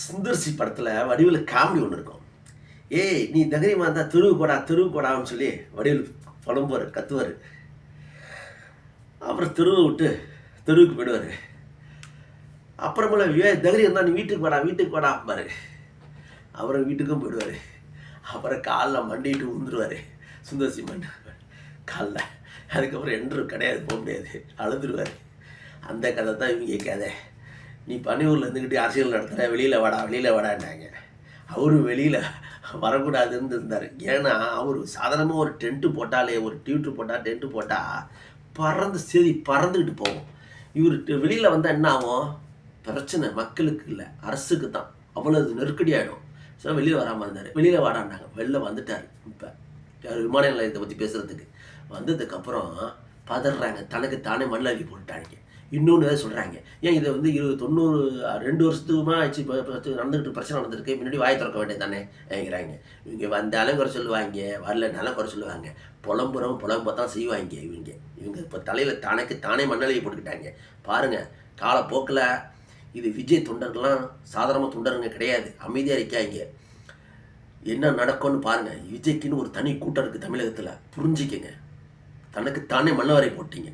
சுந்தர்சி படத்தில் வடிவில் காமெடி ஒன்று இருக்கும். ஏய் நீ தைரியமாக இருந்தால் தெருவுக்கு போடான்னு சொல்லி வடிவில் புலம்புவார், கத்துவார். அப்புறம் தெருவுக்கு போயிடுவார். அப்புறமேல தைரியம் தான், நீ வீட்டுக்கு வாடா பாரு. அப்புறம் வீட்டுக்கும் போயிடுவார். அப்புறம் காலில் மண்டிட்டு விழுந்துருவார் சுந்தர்சி காலில். அதுக்கப்புறம் என்றும் கிடையாது, போக முடியாது, அழுதுருவார். அந்த கதை தான் இவங்க கதை. நீ பனியூரில் இருந்துக்கிட்டு அரசியல் நடத்துகிற, வெளியில் வாடான்னாங்க. அவரும் வெளியில் வரக்கூடாதுன்னு இருந்தார். ஏன்னா அவர் சாதாரணமாக ஒரு டென்ட்டு போட்டாலே, ஒரு டென்ட்டு போட்டால் பறந்துக்கிட்டு போவோம். இவர் வெளியில் வந்தால் என்ன ஆகும்? பிரச்சனை மக்களுக்கு இல்லை, அரசுக்கு தான். அவ்வளவு நெருக்கடி ஆகிடும். ஸோ வெளியில் வராமல் இருந்தார். வெளியில் வாடான்னாங்க. வெளில வந்துட்டார். இப்போ யார் விமான நிலையத்தை பற்றி பேசுகிறதுக்கு வந்ததுக்கப்புறம் பதறாங்க. தனக்கு தானே மண்ணள்ளி போட்டாங்க. இன்னொன்று எதாவது சொல்கிறாங்க, ஏன் இதை வந்து 2 வருஷத்துக்குமா ஆச்சு, இப்போ நடந்துக்கிட்டு பிரச்சனை நடந்திருக்கு, முன்னாடி வாய் திறக்க வேண்டியது தானே வாங்கிறாங்க. இவங்க வந்தாலும் குறை சொல்லுவாங்க, வரலனாலும் குறை சொல்லுவாங்க. புலம்பு தான் செய்வாங்க. இவங்க இப்போ தலையில் தனக்கு தானே மண்ணலையை போட்டுக்கிட்டாங்க. பாருங்கள், காலப்போக்கில் இது விஜய் தொண்டர்கள்லாம் சாதாரணமாக தொண்டருங்க கிடையாது, அமைதியாக இருக்காங்க. என்ன நடக்கும்னு பாருங்கள். விஜய்க்குன்னு ஒரு தனி கூட்டம் இருக்குது தமிழகத்தில், புரிஞ்சிக்கங்க. தனக்கு தானே மண்ணவரை போட்டீங்க.